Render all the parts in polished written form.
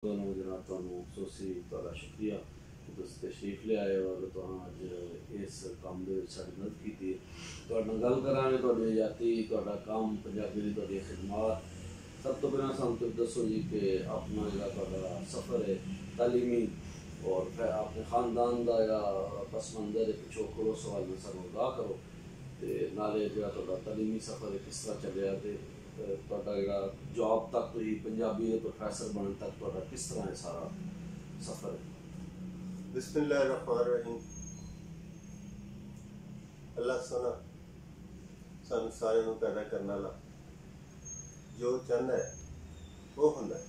दोनों जनाब सोसी शुक्रिया कि तुम तशरीफ ले आए हो अगर तुम अज इस काम मदद की गल करा आजादी काम पंजाबी की खिदमत सब तो पहला सानू तुम दसो जी कि अपना जो सफ़र है तालीमी और फिर अपने खानदान का या पस मंजर पिछो करो सवाल में सानू आगाह करो तो नाले जो तालीमी सफ़र है किस तरह चलिया जॉब तक तो पंजाबी प्रोफैसर बनने तक किस तरह है सारा सफ़र है। बिस्मिल्लाहिर्रहमानिर्रहीम। अल्लाह सोना सानू सारे नू पैदा करने वाला जो चाहता है वो होंदा है।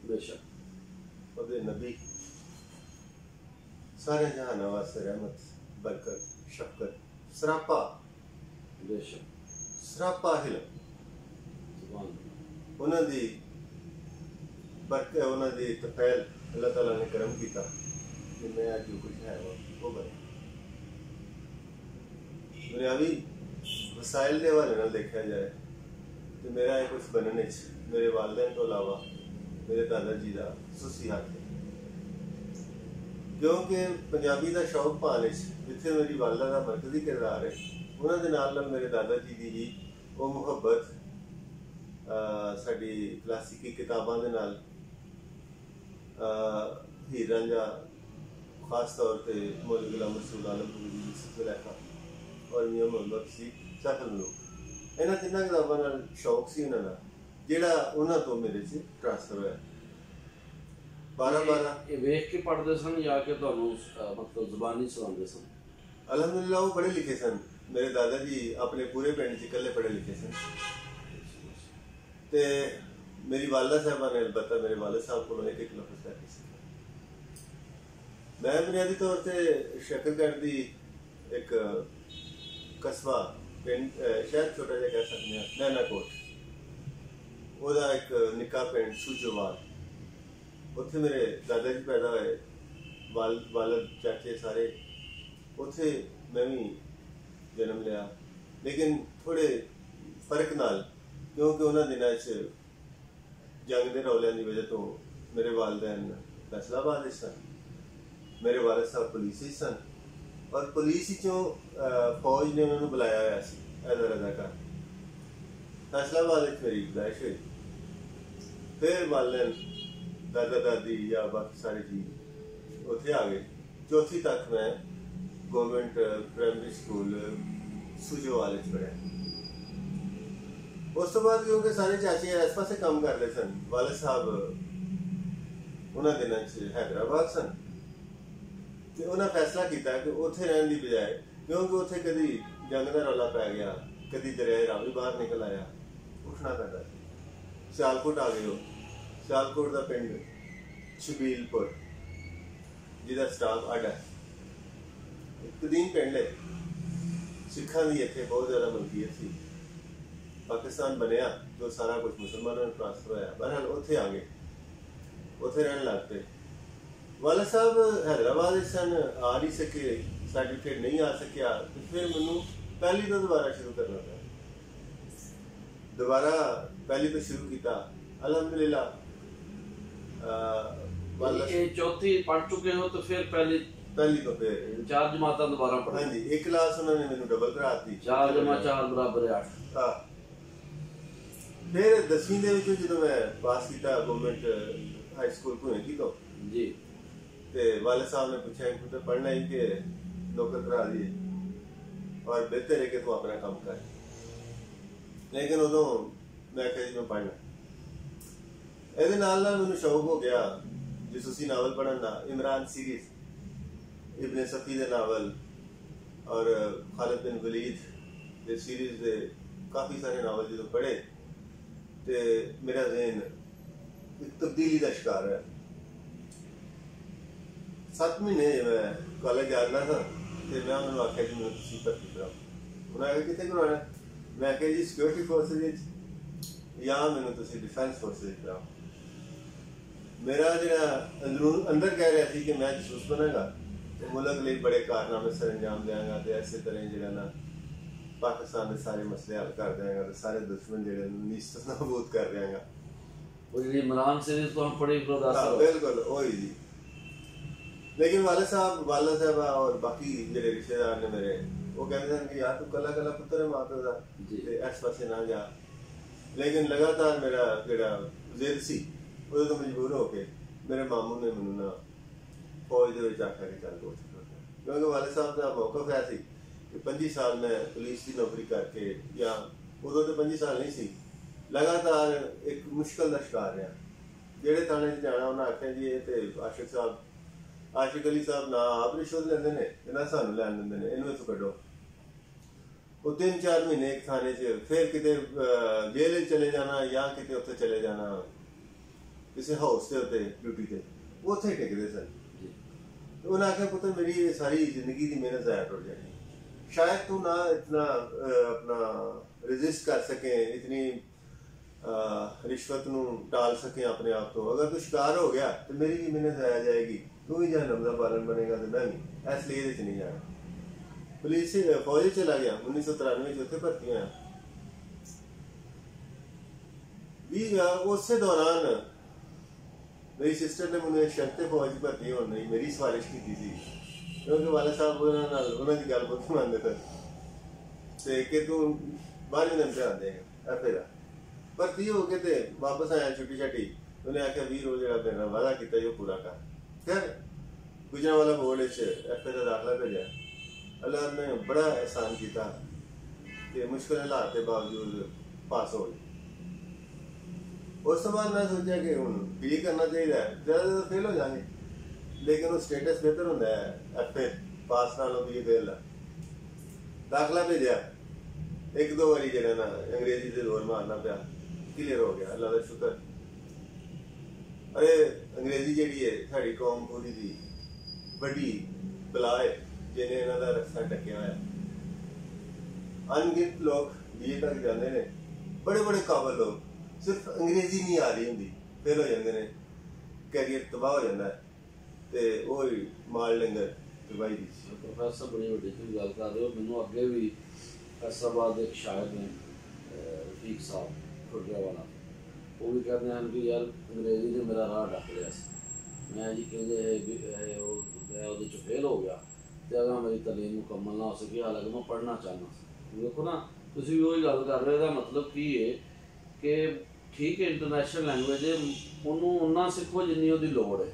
बेशक ਉਹਦੇ नबी सारे जहान वास्ते रहमत बरकत शफकत सरापा बेशक सरापा हिल उन्होंने बरकत उन्होंने तफैल अल्लाह ताला ने करम किया कि मैं आज जो कुछ है वो बने। दुनियावी वसाइल के हवाले नाल देखा जाए तो मेरा एक कुछ बनने मेरे वालिदैन तो अलावा मेरे दादा जी का सुसी हाथ है, क्योंकि पंजाबी का शौक पाने जिथे मेरी वालदा का मरकजी किरदार है उन्होंने नाल मेरे दादा जी की ही वो मुहब्बत साडी क्लासिकी किताबां दे नाल हीर रांझा खास तौर पर मौलवी गुलाम रसूल आलम जुलैखा और मियां मोहम्मद सी सैफुल्लूह इन्हां तिन्हां किताबां नाल शौक सी उन्हां दा जिहड़ा उन्हां तो मेरे च ट्रांसफर होया। 12 वेख के पढ़ते सन या के मतलब जुबानी सुनाते सन? अलहमदुलिल्लाह वो पढ़े लिखे सन। मेरे दादा जी अपने पूरे पिंड च इकल्ले पढ़े लिखे सन ते मेरी वालदा साहबा ने अलबत्ता मेरे वालिद साहब को एक एक लफ्ज़ लैके सीखा। मैं बुनियादी तौर पर शकरगढ़ की एक कस्बा पिंड शहर छोटा जहा कह सकते हैं नैनाकोट वह एक निक्का पिंड सूजोवाल उत्थे मेरे दादा जी पैदा होए वालद चाचे सारे उत्थे मैं भी जन्म लिया, लेकिन थोड़े फर्क नाल क्योंकि उन्होंने दिनों जंग के रौलिया की वजह तो मेरे वालदैन फैसलाबाद सन, मेरे वालिद साहब पुलिस सन और पुलिस चों फौज ने उन्होंने बुलाया हुआ एज अ रजाकार। फैसलाबाद मेरी पैदाइश हुई, फिर वालदैन दादा दादी या बाकी सारे जी उत्थे आ गए। चौथी तक मैं गवर्नमेंट प्राइमरी स्कूल सूजोवाल पढ़िया। उस तो बाद क्योंकि सारे चाचे इस पासे काम करते सन, वालिद साहब उन्होंने दिनों हैदराबाद सन तो उन्हें फैसला किया कि उत्थे रहने की बजाय, क्योंकि उत्थे कभी जंग का रौला पै गया कभी दरियाए रावी बाहर निकल आया उठना पैदा। सियालकोट आ गए हो, सियालकोट का पिंड शबीलपुर जिसका स्टाफ अड है, कदीम पिंड है, सिखा की इतने बहुत ज़्यादा मलकीयत थी। पाकिस्तान बनया तो सारा कुछ मुसलमानों में ट्रांसफर होया, बहरहाल उत्थे आ गए, उत्थे रहने लग पे। वालिद साहब हैदराबाद सन, आ नहीं सके, सर्टिफिकेट नहीं आ सकिया तो फिर मैनू पहली तो दोबारा शुरू करना पड़ा। दोबारा पहली तो शुरू किया अल्हम्दुलिल्लाह। चौथी पढ़ चुके हो तो फिर पहली तो फिर 4 जमात दोबारा पढ़। हाँ जी, एक क्लास उन्होंने मैनू डबल करा दी, 4 जमा 4 बराबर 8। हाँ, फिर 10वीं जो मैं पास किया गवर्नमेंट हाई स्कूल भुएंगी तो जी, ते वाले साहब ने पूछा कि तो पढ़ना ही कि नौकर करा दिए और बेहतर है कि तू अपना काम कर, लेकिन उदों मैं कहा जी मैं पढ़ना। ये मैंने शौक हो गया जसूसी नावल पढ़ने का, इमरान सीरीज, इब्ने सफ़ी के नावल और खालिद बिन वलीद के सीरीज के काफ़ी सारे नावल जो पढ़े तो मेरा जहन एक तब्दीली का शिकार है। 7 महीने मैं कॉलेज जाना था तो मैं उन्होंने आख्या जी मैं भर्ती कराओ। उन्होंने आख्या कितने करवाना, मैं आख्या जी सिक्योरिटी फोर्सेज या मैंने डिफेंस फोर्सेज कराओ। मेरा जो अंदर कह रहा थी कि मैं जसूस बनागा तो मुल्क लिए बड़े कारनामे सर अंजाम देंगा तो इस तरह जो ना पाकिस्तान के सारे मसले हल कर देंगा तो सारे दुश्मन जो नीस्त नाबूद कर देंगा। वो जी इमरान सीरीज तो हम पढ़ी हाँ, बिल्कुल वही जी। लेकिन वाले साहब वाला साहब और बाकी जेडे रिश्तेदार ने मेरे वो कहते हैं कि यार तू कला कला पुत्र है मां प्यो दा ते इस पासे ना जा। लेकिन लगातार मेरा जेड़ा जिद सी उदे तो मजबूर होके मेरे मामू ने मैनू ना फौज दे विच आख्या कि चल दो, क्योंकि वाले साहब का मौकफ है सी कि 25 साल मैं पुलिस की नौकरी करके या उदों तो 25 साल नहीं सी, लगातार एक मुश्किल का शिकार रहा। जेड़े थाने जाना उन्हें आख्या जी ये आशिक साहब आशिक अली साहब ना आप रिश्वत लेंदे ने ना सानू लैन दिंदे ने, इन्हू इथों कड्डो। वो 3-4 महीने एक थाने च, फिर किते जेल चले जाना या किते उत्थे चले जाना किसी हाउस के उत्ते ड्यूटी ते, वो उत्थे टिकदे सन। उन्हें आख्या पुत्र मेरी ये सारी जिंदगी की मेहनत ज़ाया टुट जानी, शायद तू ना इतना अपना रेजिस्ट कर सके, इतनी रिश्वत नू टाल सके अपने आप तो। अगर तू शिकार हो गया तो मेरी भी मेहनत ज़ाया जाएगी, तू भी जहन्नम दा पालन बनेगा तो मैं भी, इसलिए ये नहीं जाना। पुलिस फौज चला गया 1993 उत्थे भर्ती होया। उस दौरान मेरी सिस्टर ने मुझे शर्त फौज भर्ती होने मेरी सिफारिश की थी, क्योंकि वाले साहब उन्होंने गल बहुत मानते थे कि तू 12वें दिन ध्यान देगा एफ ए भर्ती हो के ते वापस आया छुट्टी छट्टी। उन्हें आख्या 20 रोज जो मेरा वादा किया वो पूरा कर। फिर गुजरांवाला बोर्ड एफ ए का दाखला भेजा। अल्लाह ने बड़ा एहसान किया कि मुश्किल हालात के बावजूद पास हो गई। उस बाद मैं सोचा कि हूँ पी करना चाहिए, ज़्यादा फेल हो जाएंगे, लेकिन वो स्टेटस बेहतर होंगे एफ ए पास नालों बी फेल का। दाखला भेजा, 1-2 बारी जो ना अंग्रेजी से जोर मारना पाया, क्लियर हो गया अल्लाह का शुक्र। अरे अंग्रेजी जी है साड़ी कौम पूरी की बड़ी बला है जिन्हें इन्हों का रस्ता टक्या है। अनगिनत लोग बीए तक जाते हैं, बड़े बड़े काबल लोग, सिर्फ अंग्रेजी नहीं आ रही होंगी फेल हो जाते हैं, कैरियर तबाह हो जाता है, तो वो माल लंगर तबाही दी। प्रोफैसर बड़ी वड्डी तुम गल कर रहे हो, मैनू अगे भी फैसलाबाद एक शायर ने रफीक साहब खुर्जा वाला, वो भी कहते हैं कि यार अंग्रेजी ने मेरा राह ढक लिया, मैं जी कहते वो फेल हो गया तो अगर मेरी तलीम मुकम्मल ना हो सकी, हालांकि मैं पढ़ना चाहना। देखो ना तुम भी वही गल कर रहे हो, मतलब की है कि ठीक है इंटरनेशनल लैंगुएज है, उन्होंने उन्ना सीखो जिन्नी उसकी लोड़ है,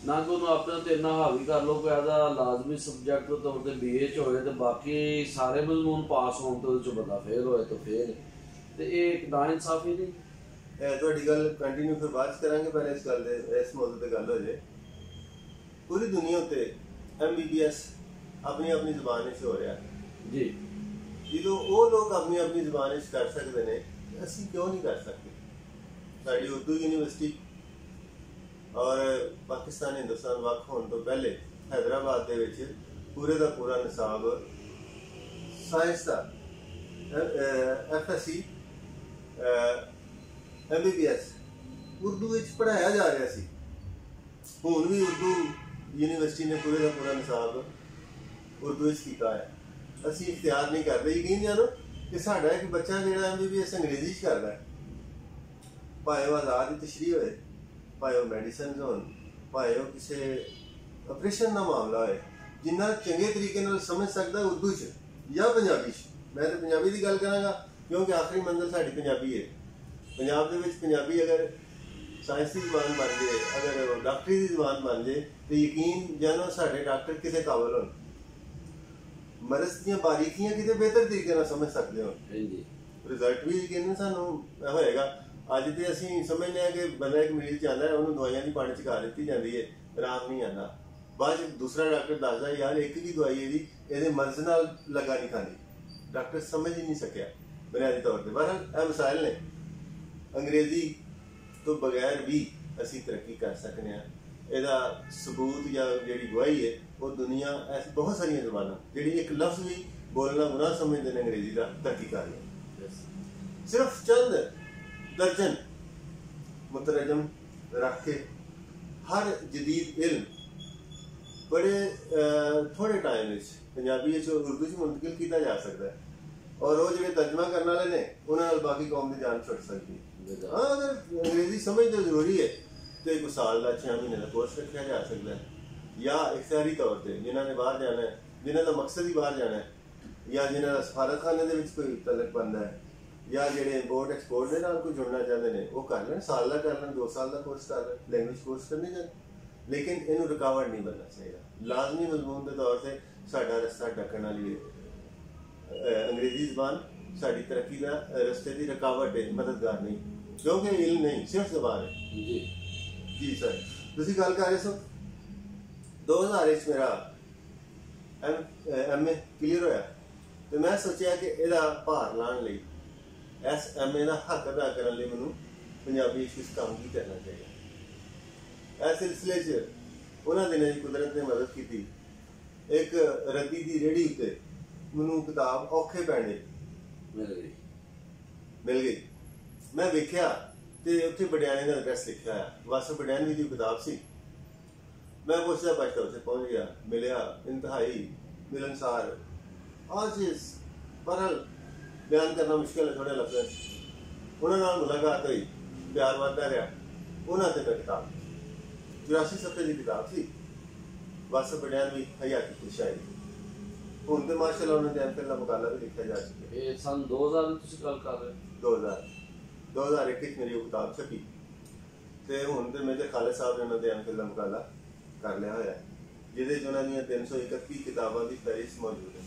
ना कि उन्होंने अपने तो इन्ना हावी कर लो कि एज लाजमी सबजैक्ट के तौर पर BA होए तो बाकी सारे मजमून पास हो तो बंदा फेल होए तो फेल, तो ये एक नाइंसाफी नहीं। ਤੁਹਾਡੀ ਗੱਲ ਕੰਟੀਨਿਊ ਫਿਰ ਬਾਅਦ ਚ ਕਰਾਂਗੇ, ਪਹਿਲੇ ਇਸ ਗੱਲ ਦੇ ਇਸ ਮੌਜੂ ਤੇ ਗੱਲ ਹੋ ਜੇ। ਪੂਰੀ ਦੁਨੀਆ ਉੱਤੇ MBBS ਆਪਣੀ ਆਪਣੀ ਜ਼ੁਬਾਨ ਵਿੱਚ ਹੋ ਰਿਹਾ ਜੀ। ਜਦੋਂ ਉਹ ਲੋਕ ਆਪਣੀ ਆਪਣੀ ਜ਼ੁਬਾਨ ਵਿੱਚ ਕਰ ਸਕਦੇ ਨੇ, ਅਸੀਂ ਕਿਉਂ ਨਹੀਂ ਕਰ ਸਕਦੇ? ਸਾਡੀ ਉਰਦੂ ਯੂਨੀਵਰਸਿਟੀ ਔਰ ਪਾਕਿਸਤਾਨ ਹਿੰਦੁਸਤਾਨ ਵੱਖ ਹੋਣ ਤੋਂ ਪਹਿਲੇ हैदराबाद ਦੇ ਵਿੱਚ ਪੂਰੇ ਦਾ ਪੂਰਾ ਨਿਸਾਬ ਸਾਇੰਸ ਦਾ FSC MBBS ਉਰਦੂ ਵਿੱਚ ਪੜ੍ਹਾਇਆ ਜਾ ਰਿਹਾ ਸੀ। ਹੁਣ ਵੀ ਉਰਦੂ ਯੂਨੀਵਰਸਿਟੀ ਨੇ ਪੂਰੇ ਦਾ ਪੂਰਾ ਨਿਸਾਬ ਉਰਦੂ ਵਿੱਚ ਕੀਤਾ ਹੈ। ਅਸੀਂ ਇਖਤਿਆਰ ਨਹੀਂ ਕਰਦੇ। ਯਕੀਨ ਜਾਣੋ ਕਿ ਸਾਡਾ ਇੱਕ ਬੱਚਾ ਜਿਹੜਾ MBBS ਅੰਗਰੇਜ਼ੀ 'ਚ ਕਰਦਾ, ਭਾਵੇਂ ਉਹ ਆਜ਼ਾਦ ਤਸ਼ਰੀਹ ਹੋਏ, ਭਾਵੇਂ ਉਹ ਮੈਡੀਸਨ ਹੋਣ, ਭਾਵੇਂ ਉਹ ਕਿਸੇ ਆਪਰੇਸ਼ਨ ਦਾ ਮਾਮਲਾ ਹੋਏ, ਜਿੰਨਾ ਚੰਗੇ ਤਰੀਕੇ ਨਾਲ ਸਮਝ ਸਕਦਾ ਉਰਦੂ 'ਚ ਜਾਂ ਪੰਜਾਬੀ 'ਚ। ਮੈਂ ਤਾਂ ਪੰਜਾਬੀ ਦੀ ਗੱਲ ਕਰਾਂਗਾ ਕਿਉਂਕਿ ਆਖਰੀ ਮੰਜ਼ਿਲ ਸਾਡੀ ਪੰਜਾਬੀ ਹੈ। ਪੰਜਾਬ ਦੇ ਵਿੱਚ ਪੰਜਾਬੀ ਅਗਰ ਸਾਇੰਸ ਦੀ ਜ਼ੁਬਾਨ ਬਣ ਜਾਏ, ਅਗਰ ਡਾਕਟਰੀ ਦੀ ਜ਼ੁਬਾਨ ਬਣ ਜਾਏ, ਤਾਂ ਯਕੀਨ ਜਾਣੋ ਸਾਡੇ ਡਾਕਟਰ ਕਿਸੇ ਕਾਬਲ ਹੋਣ, ਮਰਜ਼ ਦੀਆਂ ਬਾਰੀਕੀਆਂ ਕਿਤੇ ਬਿਹਤਰ ਤਰੀਕੇ ਨਾਲ ਸਮਝ ਸਕਦੇ ਹੋ। ਰਿਜ਼ਲਟ ਵੀ ਯਕੀਨ ਸਾਨੂੰ ਹੋਏਗਾ। ਅੱਜ ਤੇ ਅਸੀਂ ਸਮਝਦੇ ਹਾਂ ਕਿ ਬੰਦਾ ਇੱਕ ਮਰੀਜ਼ ਜਾਂਦਾ ਹੈ, ਉਹਨੂੰ ਦਵਾਈਆਂ ਦੀ ਪਾਣੀ 'ਚ ਖਾ ਦਿੱਤੀ ਜਾਂਦੀ ਹੈ, ਆਰਾਮ ਨਹੀਂ ਆਉਂਦਾ। ਬਾਅਦ 'ਚ ਦੂਸਰਾ ਡਾਕਟਰ ਦੱਸਦਾ ਯਾਰ ਇੱਕ ਵੀ ਦਵਾਈ ਇਹਦੇ ਮਰਜ਼ ਨਾਲ ਲੱਗਾ ਨਹੀਂ ਖਾਂਦੀ। ਡਾਕਟਰ ਸਮਝ ਹੀ ਨਹੀਂ ਸਕਿਆ ਬੁਨਿਆਦੀ ਤੌਰ 'ਤੇ। ਬਹਰਹਾਲ ਇਹ ਮਸਾਇਲ ਨੇ। ਅੰਗਰੇਜ਼ੀ ਤੋਂ ਬਗੈਰ ਵੀ ਅਸੀਂ ਤਰੱਕੀ ਕਰ ਸਕਦੇ ਹਾਂ। ਇਹਦਾ ਸਬੂਤ ਜਾਂ ਜਿਹੜੀ ਗਵਾਹੀ ਹੈ ਉਹ ਦੁਨੀਆ ਐਸੀ ਬਹੁਤ ਸਾਰੀਆਂ ਜ਼ਬਾਨਾਂ ਜਿਹੜੀ ਇੱਕ ਲਫ਼ਜ਼ ਵੀ ਬੋਲਣਾ ਗੁਨਾਹ ਸਮਝਦੇ ਨੇ ਅੰਗਰੇਜ਼ੀ ਦਾ ਤਰੱਕੀ ਕਰ ਰਹੀ। ਸਿਰਫ ਚੰਦ ਦਰਜਨ ਮੁਤਰਜਮ ਰੱਖ ਕੇ ਹਰ ਜਦੀਦ ਇਲਮ ਬੜੇ ਥੋੜ੍ਹੇ ਟਾਈਮ ਵਿੱਚ ਪੰਜਾਬੀ ਵਿੱਚ ਉਰਦੂ 'ਚ ਮੁੰਤਕਿਲ ਕੀਤਾ ਜਾ ਸਕਦਾ ਹੈ। ਔਰ ਉਹ ਜਿਹੜੇ ਤਰਜਮਾ ਕਰਨ ਵਾਲੇ ਨੇ ਉਹਨਾਂ ਨਾਲ ਬਾਕੀ ਕੌਮ ਦੀ ਜਾਨ ਛੁੱਟ ਸਕਦੀ ਹੈ। हाँ अगर अंग्रेजी समझ तो जरूरी है तो एक साल का 6 महीने का कोर्स रखा जा सकता है या इख्तियारी तौर पर जिन्होंने बाहर जाना है, जिन्हों का मकसद ही बाहर जाना है या जिन्हों का सफारतखाने के कोई तलक बनता है या जो इंपोर्ट एक्सपोर्ट के नाल कोई जुड़ना चाहते हैं वो कर लें, साल का कर लें, 2 साल का कोर्स कर लें, लैंग्वेज कोर्स करने जाए, लेकिन इनू रुकावट नहीं बनना चाहिए। लाजमी मजमून के तौर से साडा रस्ता ढकने वाली है अंग्रेजी जबान साड़ी तरक्की का रस्ते की रुकावट है, मददगार नहीं, क्योंकि इल्म नहीं सिर्फ जबान है। जी सर तुसी गल कर रहे सो 2000 मेरा MA क्लीयर होया तो मैं सोचा कि ਇਹਦਾ ਭਾਰ ਲਾਣ ਲਈ ਇਸ MA ਦਾ ਹੱਕ ਅਦਾ ਕਰਨ ਲਈ ਮੈਨੂੰ ਪੰਜਾਬੀ ਇਸ ਕੰਮ ਕੀ ਕਰਨਾ ਚਾਹੀਦਾ। ਇਸ ਸਿਲਸਿਲੇ 'ਚ ਉਹਨਾਂ ਦਿਨਾਂ ਦੀ ਕੁਦਰਤ ਨੇ ਮਦਦ ਕੀਤੀ। ਇੱਕ ਰੱਦੀ ਦੀ ਰੇੜੀ ਉੱਤੇ ਮੈਨੂੰ ਕਿਤਾਬ ਔਖੇ ਪੈਣੇ ਮਿਲ ਗਈ। ਮੈਂ ਵੇਖਿਆ ਤੇ ਉੱਥੇ ਬੜਿਆਣੇ ਦਾ ਐਡਰੈਸ ਲਿਖਿਆ ਹੋਇਆ, ਬਸ ਬੜਿਆਣੀ ਦੀ ਕਿਤਾਬ ਸੀ। मैं पूछता पछता उसे पहुंच गया, मिलिया, इंतहाई मिलनसार आज बहरहाल बयान करना मुश्किल है थोड़े लफ्ज़। उन्होंने मुलाकात हुई, प्यार बढ़ता रहा, उन्होंने मैं किताब 84 सफ़े की किताब थी, बस बड़ियान भी हयाती की शायरी हूँ तो माशाअल्लाह उन्होंने MPhil का मुकाला भी लिखा जा चुका है। सन 2000 ਤੁਸੀਂ ਗੱਲ ਕਰ ਰਹੇ 2001 मेरी वो किताब छपी तो हूँ तो मेजर खालिद साहब ने उन्होंने MPhil का मुकाला कर लिया होया जिहदे च उन्हां दीयां 331 किताबां की फहरिस्त मौजूद है।